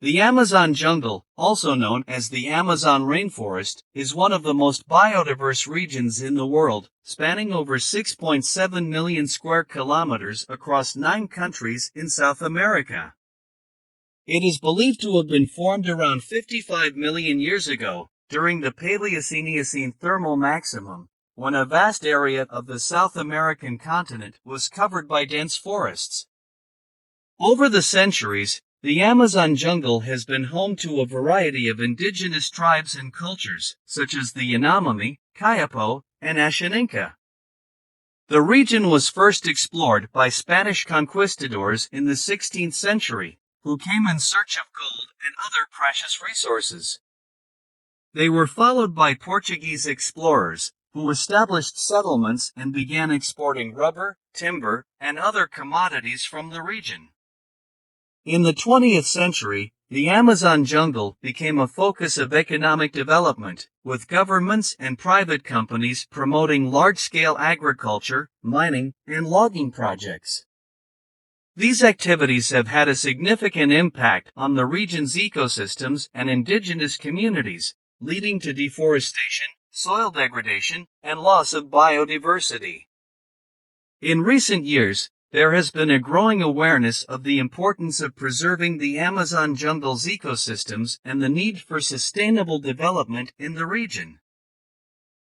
The Amazon jungle, also known as the Amazon rainforest, is one of the most biodiverse regions in the world, spanning over 6.7 million square kilometers across 9 countries in South America. It is believed to have been formed around 55 million years ago, during the Paleocene thermal maximum, when a vast area of the South American continent was covered by dense forests. Over the centuries, the Amazon jungle has been home to a variety of indigenous tribes and cultures, such as the Yanomami, Kayapo, and Ashaninka. The region was first explored by Spanish conquistadors in the 16th century, who came in search of gold and other precious resources. They were followed by Portuguese explorers, who established settlements and began exporting rubber, timber, and other commodities from the region. In the 20th century, the Amazon jungle became a focus of economic development, with governments and private companies promoting large-scale agriculture, mining, and logging projects. These activities have had a significant impact on the region's ecosystems and indigenous communities, leading to deforestation, soil degradation, and loss of biodiversity. In recent years, there has been a growing awareness of the importance of preserving the Amazon jungle's ecosystems and the need for sustainable development in the region.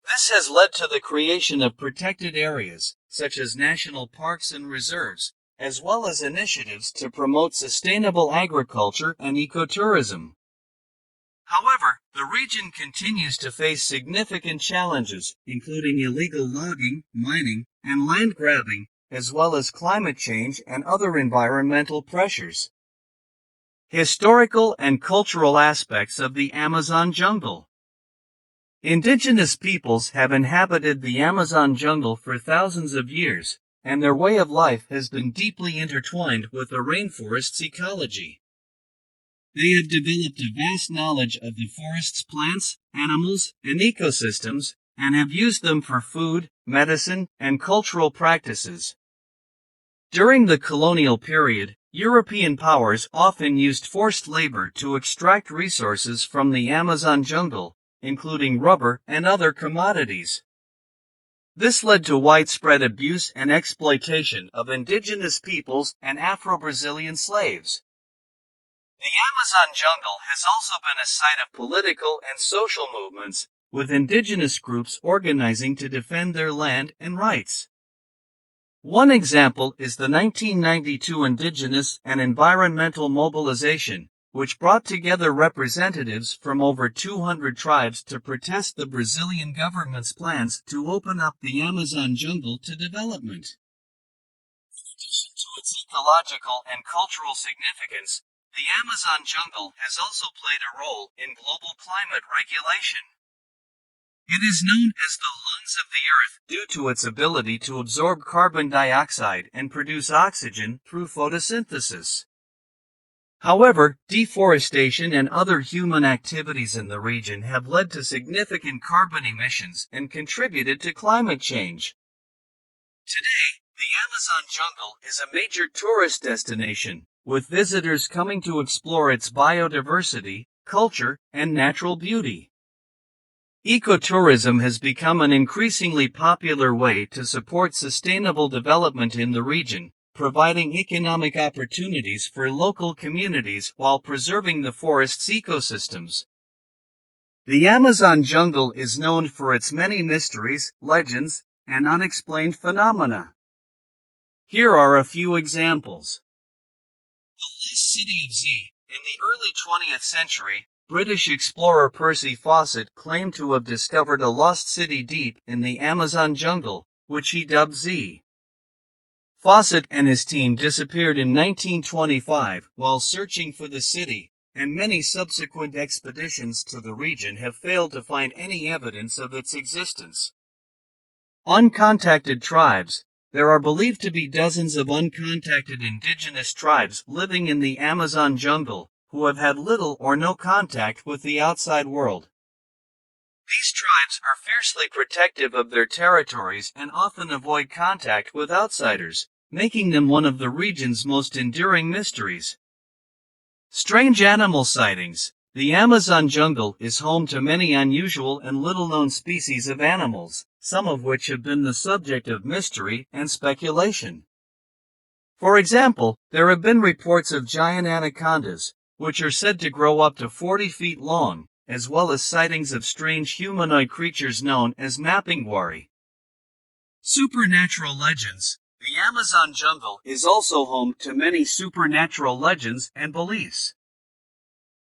This has led to the creation of protected areas, such as national parks and reserves, as well as initiatives to promote sustainable agriculture and ecotourism. However, the region continues to face significant challenges, including illegal logging, mining, and land grabbing, as well as climate change and other environmental pressures. Historical and cultural aspects of the Amazon jungle. Indigenous peoples have inhabited the Amazon jungle for thousands of years, and their way of life has been deeply intertwined with the rainforest's ecology. They have developed a vast knowledge of the forest's plants, animals, and ecosystems, and have used them for food, medicine, and cultural practices. During the colonial period, European powers often used forced labor to extract resources from the Amazon jungle, including rubber and other commodities. This led to widespread abuse and exploitation of indigenous peoples and Afro-Brazilian slaves. The Amazon jungle has also been a site of political and social movements, with indigenous groups organizing to defend their land and rights. One example is the 1992 Indigenous and Environmental Mobilization, which brought together representatives from over 200 tribes to protest the Brazilian government's plans to open up the Amazon jungle to development. In addition to its ecological and cultural significance, the Amazon jungle has also played a role in global climate regulation. It is known as the lungs of the earth due to its ability to absorb carbon dioxide and produce oxygen through photosynthesis. However, deforestation and other human activities in the region have led to significant carbon emissions and contributed to climate change. Today, the Amazon jungle is a major tourist destination, with visitors coming to explore its biodiversity, culture, and natural beauty. Ecotourism has become an increasingly popular way to support sustainable development in the region, providing economic opportunities for local communities while preserving the forest's ecosystems. The Amazon jungle is known for its many mysteries, legends, and unexplained phenomena. Here are a few examples. The lost city of Z. In the early 20th century, British explorer Percy Fawcett claimed to have discovered a lost city deep in the Amazon jungle, which he dubbed Z. Fawcett and his team disappeared in 1925 while searching for the city, and many subsequent expeditions to the region have failed to find any evidence of its existence. Uncontacted tribes. There are believed to be dozens of uncontacted indigenous tribes living in the Amazon jungle, who have had little or no contact with the outside world. These tribes are fiercely protective of their territories and often avoid contact with outsiders, making them one of the region's most enduring mysteries. Strange animal sightings. The Amazon jungle is home to many unusual and little-known species of animals, some of which have been the subject of mystery and speculation. For example, there have been reports of giant anacondas, which are said to grow up to 40 feet long, as well as sightings of strange humanoid creatures known as mapinguari. Supernatural legends. The Amazon jungle is also home to many supernatural legends and beliefs.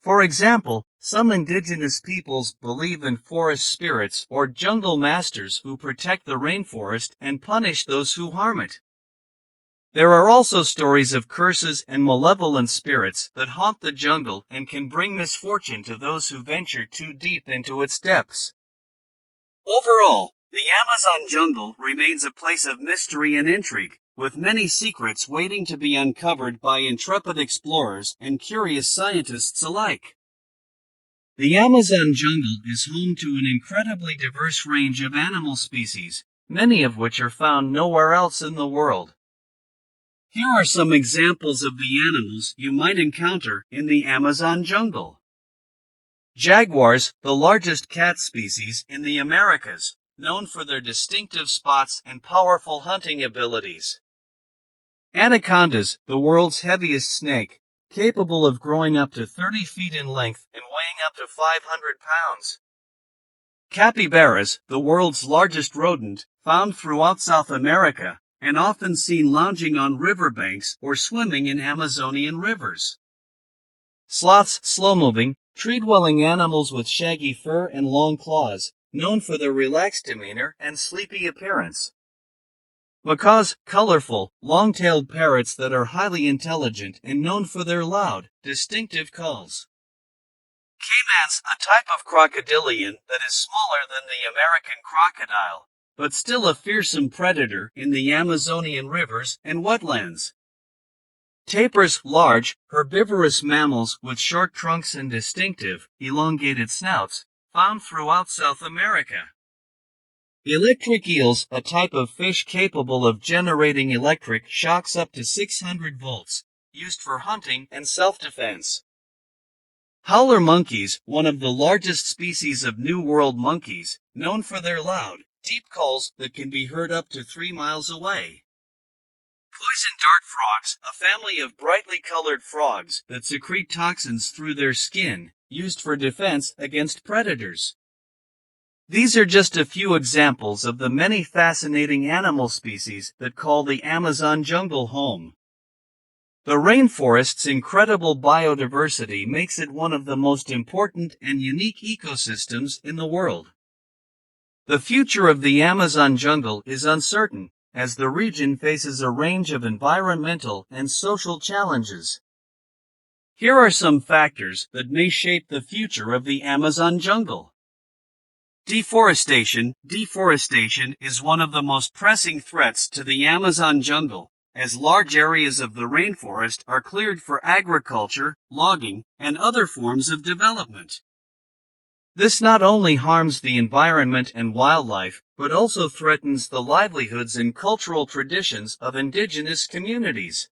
For example, some indigenous peoples believe in forest spirits or jungle masters who protect the rainforest and punish those who harm it. There are also stories of curses and malevolent spirits that haunt the jungle and can bring misfortune to those who venture too deep into its depths. Overall, the Amazon jungle remains a place of mystery and intrigue, with many secrets waiting to be uncovered by intrepid explorers and curious scientists alike. The Amazon jungle is home to an incredibly diverse range of animal species, many of which are found nowhere else in the world. Here are some examples of the animals you might encounter in the Amazon jungle. Jaguars, the largest cat species in the Americas, known for their distinctive spots and powerful hunting abilities. Anacondas, the world's heaviest snake, capable of growing up to 30 feet in length and weighing up to 500 pounds. Capybaras, the world's largest rodent, found throughout South America, and often seen lounging on riverbanks or swimming in Amazonian rivers. Sloths, slow-moving, tree-dwelling animals with shaggy fur and long claws, known for their relaxed demeanor and sleepy appearance. Macaws, colorful, long-tailed parrots that are highly intelligent and known for their loud, distinctive calls. Caimans, a type of crocodilian that is smaller than the American crocodile, but still a fearsome predator in the Amazonian rivers and wetlands. Tapirs, large, herbivorous mammals with short trunks and distinctive, elongated snouts, found throughout South America. Electric eels, a type of fish capable of generating electric shocks up to 600 volts, used for hunting and self-defense. Howler monkeys, one of the largest species of New World monkeys, known for their loud, deep calls that can be heard up to 3 miles away. Poison dart frogs, a family of brightly colored frogs that secrete toxins through their skin, used for defense against predators. These are just a few examples of the many fascinating animal species that call the Amazon jungle home. The rainforest's incredible biodiversity makes it one of the most important and unique ecosystems in the world. The future of the Amazon jungle is uncertain, as the region faces a range of environmental and social challenges. Here are some factors that may shape the future of the Amazon jungle. Deforestation. Deforestation is one of the most pressing threats to the Amazon jungle, as large areas of the rainforest are cleared for agriculture, logging, and other forms of development. This not only harms the environment and wildlife, but also threatens the livelihoods and cultural traditions of indigenous communities.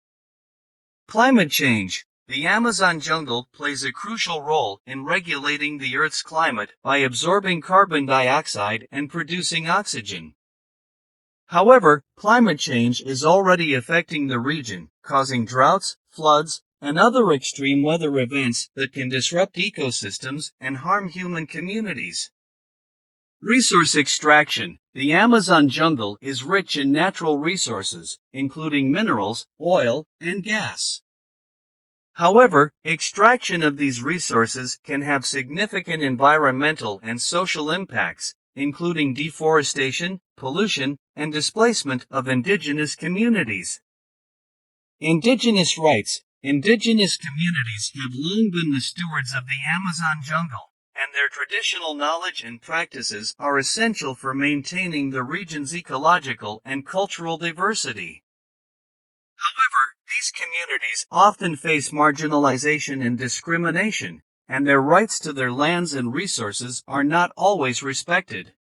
Climate change. The Amazon jungle plays a crucial role in regulating the Earth's climate by absorbing carbon dioxide and producing oxygen. However, climate change is already affecting the region, causing droughts, floods, and other extreme weather events that can disrupt ecosystems and harm human communities. Resource extraction. The Amazon jungle is rich in natural resources, including minerals, oil, and gas. However, extraction of these resources can have significant environmental and social impacts, including deforestation, pollution, and displacement of indigenous communities. Indigenous rights. Indigenous communities have long been the stewards of the Amazon jungle, and their traditional knowledge and practices are essential for maintaining the region's ecological and cultural diversity. However, these communities often face marginalization and discrimination, and their rights to their lands and resources are not always respected.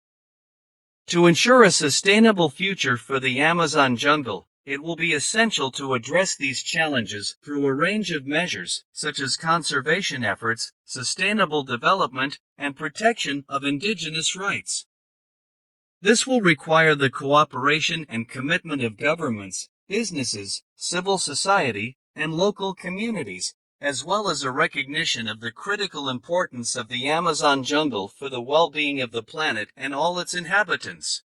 To ensure a sustainable future for the Amazon jungle, It will be essential to address these challenges through a range of measures, such as conservation efforts, sustainable development, and protection of indigenous rights. This will require the cooperation and commitment of governments, businesses, civil society, and local communities, as well as a recognition of the critical importance of the Amazon jungle for the well-being of the planet and all its inhabitants.